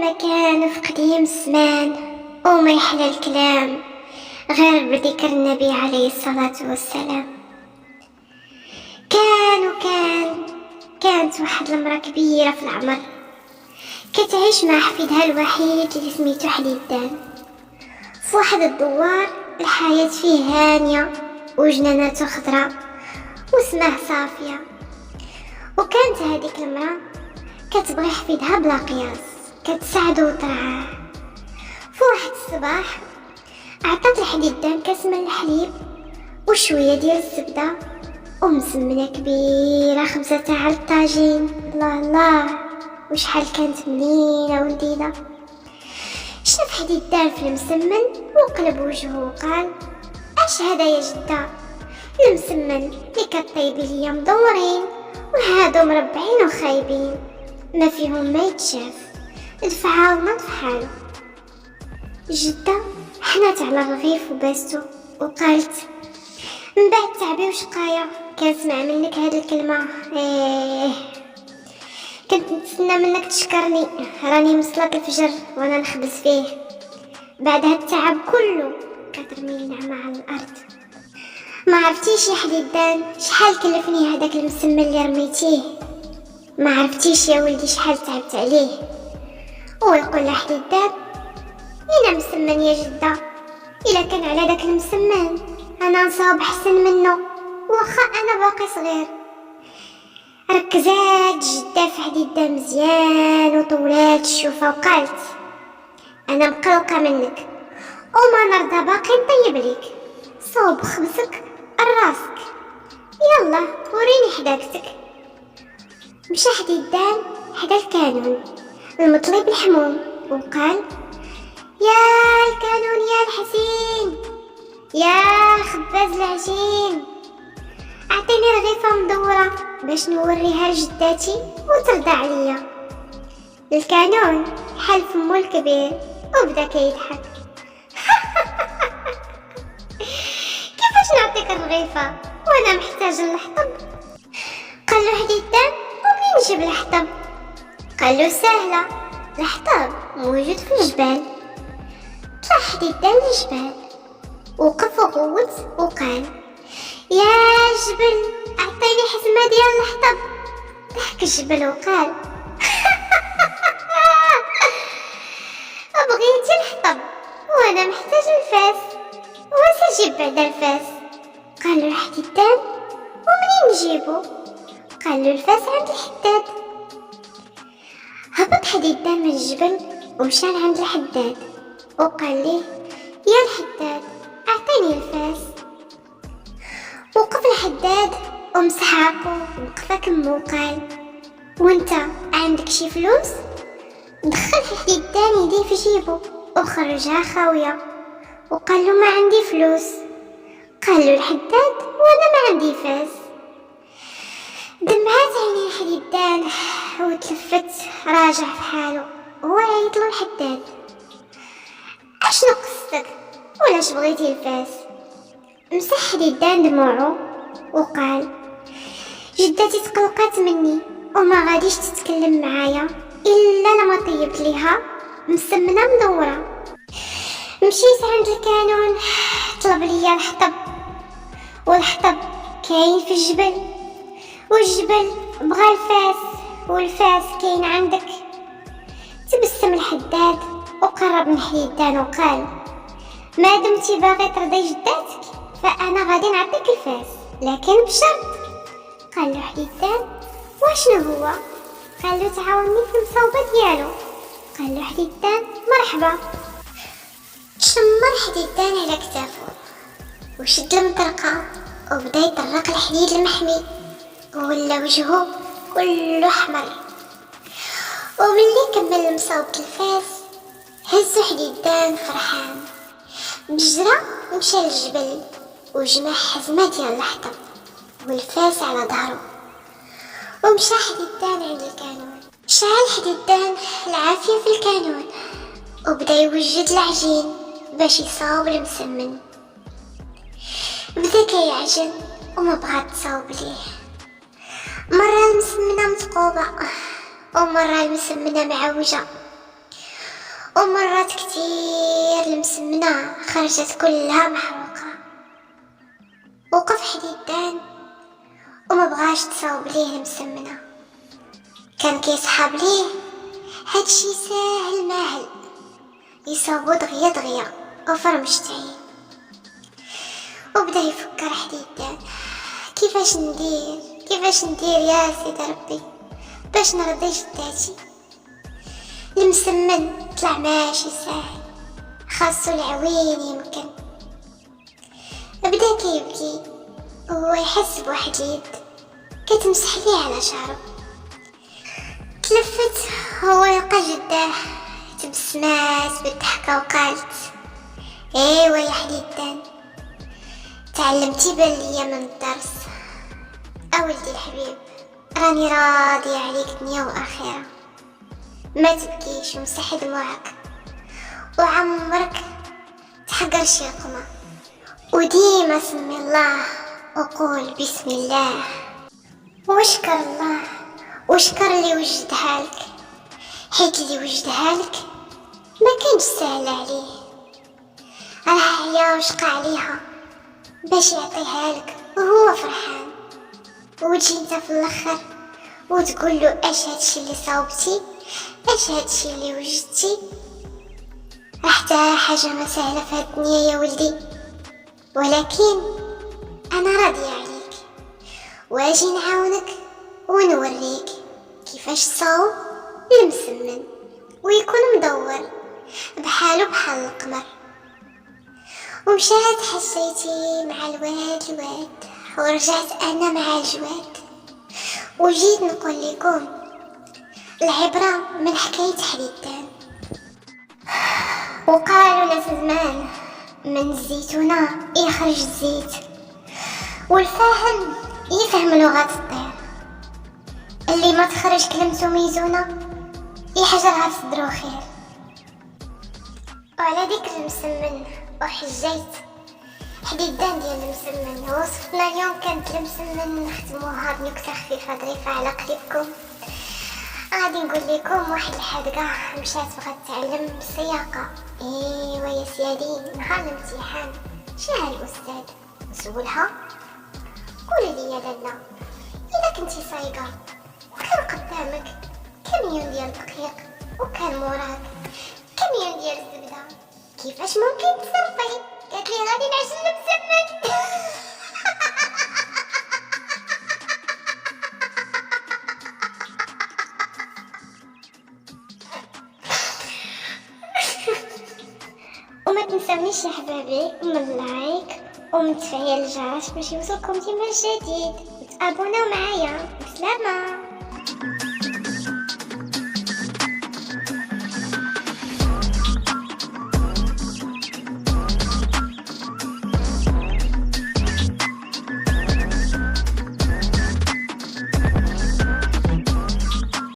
ما كان في قديم الزمان وما يحلى الكلام غير بذكر النبي عليه الصلاة والسلام. كانت واحد المرأة كبيرة في العمر كتعيش مع حفيدها الوحيد اللي سميتو حديدان. في واحد الدوار الحياة فيه هانية وجناناته خضراء وسماه صافية. وكانت هذيك المرأة كتبغي حفيدها بلا قياس، كتساعدو وترعاه. في واحد الصباح عطات الحديدان كاس من الحليب وشوية ديال الزبدة ومسمنة كبيرة 5 تاع الطاجين. الله وشحال كانت منينة ولذيذة. شاف حديدان في المسمن وقلب وجهه وقال: اش هذا يا جدة؟ المسمن اللي كطيبي ليا مدورين وهادو مربعين وخايبين ما فيهم ما يتشاف، دفعاونا فحالو. جدة حنات على الرغيف وباستو وقالت: من بعد تعبي وشقايا كنسمع منك هاد الكلمة. كنت نتسنى منك تشكرني، راني مصلة الفجر وانا نخبز فيه بعد هاد التعب كله. كترمي النعمة على الارض. ما عرفتيش يا حديدان شحال كلفني هداك المسمى اللي رميتيه؟ ما عرفتيش يا ولدي شحال تعبت عليه؟ ويقول له حديدان: انا مسمن يا جدة، الا كان على داك المسمن انا نصاوب حسن منه واخا انا باقي صغير. ركزات جدة في حديدان مزيان وطولات الشوفة وقالت: انا مقلقة منك وما نرضى باقي نطيب ليك. صوب خبزك راسك، يلا وريني حداقتك. مشى حديدان حدا الكانون المطلب الحموم وقال: يا الكانون يا الحسين يا خباز العجين، اعطيني رغيفة مدورة باش نوريها لجداتي وترضى عليا. الكانون حل فمو الكبير وبدا كيضحك. كيفاش نعطيك الرغيفة وانا محتاج الحطب؟ قال له حديدان: ومنين نجيب الحطب؟ قال له: سهلة، الحطب موجود في الجبال. طلع حديدان للجبال وقف وغوت وقال: يا جبل اعطيني حزمة ديال الحطب. ضحك الجبل وقال: بغيتي الحطب وانا محتاج الفاس، واش اجيب بعد الفاس؟ قال له حديدان: ومنين نجيبو؟ قال له: الفاس عند الحداد. هبط حديدان من الجبل ومشى عند الحداد وقال ليه: يا الحداد اعطيني الفاس. وقف الحداد ومسح عقو وقفا كمو وقال: وانت عندك شي فلوس؟ دخل حديدان يديه في جيبو وخرجها خاوية وقال له: ما عندي فلوس. قال له الحداد: وانا ما عندي فاس. دمعات عيني حديدان وتلفت راجع في حاله هو عيط له الحداد: اشنو قصتك ولاش بغيتي الفاس؟ مسح حديدان دموعه وقال: جدتي تقلقات مني وما غاديش تتكلم معايا الا لما طيبت ليها مسمنه مدوره. مشيت عند الكانون طلب ليا الحطب، والحطب كاين في الجبل، والجبل بغى الفاس، والفاس كاين عندك. تبسم الحداد وقرب من حديدان وقال: ما دمتي باغي ترضي جداتك فانا غادي نعطيك الفاس لكن بشرط. قال له حديدان: واشنو هو؟ قال له: تعاوني في المصوبة ديالو. قال له حديدان: مرحبا. تشمر حديدان على كتافو وشد المطرقة وبدا يطرق الحديد المحمي وولا وجهه كله احمر. وملي كمل مصوبة الفاس هزو حديدان فرحان بجرة ومشى للجبل وجمع حزمة ديال الحطب والفاس على ظهره ومشى حديدان عند الكانون. شعل حديدان العافية في الكانون وبدا يوجد العجين باش يصاوب المسمن. بدا كيعجن وما بغات تصاوب ليه. مرة المسمنة مثقوبة ومرة المسمنة معوجة ومرات كتير المسمنة خرجت كلها محروقة. وقف حديدان وما بغاش تصاوب ليه المسمنة، كان كيسحاب ليه هادشي ساهل ماهل يصاوبو دغيا دغيا وفرمشتعين. وبدا يفكر حديدان كيفاش ندير يا سيدي ربي باش نرضي جداتي. المسمن طلع ماشي ساهل، خاصو العوين يمكن. بدا كيبكي وهو يحس بواحد اليد كتمسح ليه على شعره. تلفت هو يلقى جداه تبسمات بالضحكة وقالت ايوا يا حديدان تعلمتي بان ليا من الدرس. اولدي الحبيب راني راضية عليك دنيا واخرة، ما تبكيش ومسح دموعك وعمرك تحقر شي قمة، وديما سمي الله وقول بسم الله واشكر الله واشكر اللي وجدها لك، حيت اللي وجدها لك ما كانش سهل عليه، راه عيا وشقى عليها باش يعطيها لك وهو فرحان. وتجي انت في الاخر وتقول له اش هادشي اللي صاوبتي، اش هادشي اللي وجدتي. راه حتى حاجه ما سهله في هاد الدنيا يا ولدي، ولكن انا راضيه عليك واجي نعاونك ونوريك كيفاش تصاوب المسمن ويكون مدور بحالو بحال القمر. ومشات حسيتي مع الواد ورجعت انا مع الجواد، وجيت نقول لكم العبرة من حكاية حديدان. وقالوا ناس زمان من الزيتونة يخرج الزيت، والفاهم يفهم لغة الطير، اللي ما تخرج كلمته ميزونة يحجرها في صدرو خير. وعلى ذكر المسمن وحجيت حديدان ديال المسمن، وصفتنا اليوم كانت المسمن نختموها بنكتة خفيفة ظريفة على قلبكم. غادي نقول لكم واحد الحدقة مشات بغات تعلم السياقة. ايوا يا سيادي نهار الامتحان جاها الاستاذ سولها قولي لي يا لالا اذا كنتي صايقة وكان قدامك كميون ديال الدقيق وكان موراك كميون ديال الزبدة كيفاش ممكن تصرفي؟ قالت لي غادي نعجن المسمن. وما تنسونيش يا حبابي من اللايك ومن تفعيل الجرس باش يوصلكم ديما الجديد، وتابوناو معايا. بسلامة.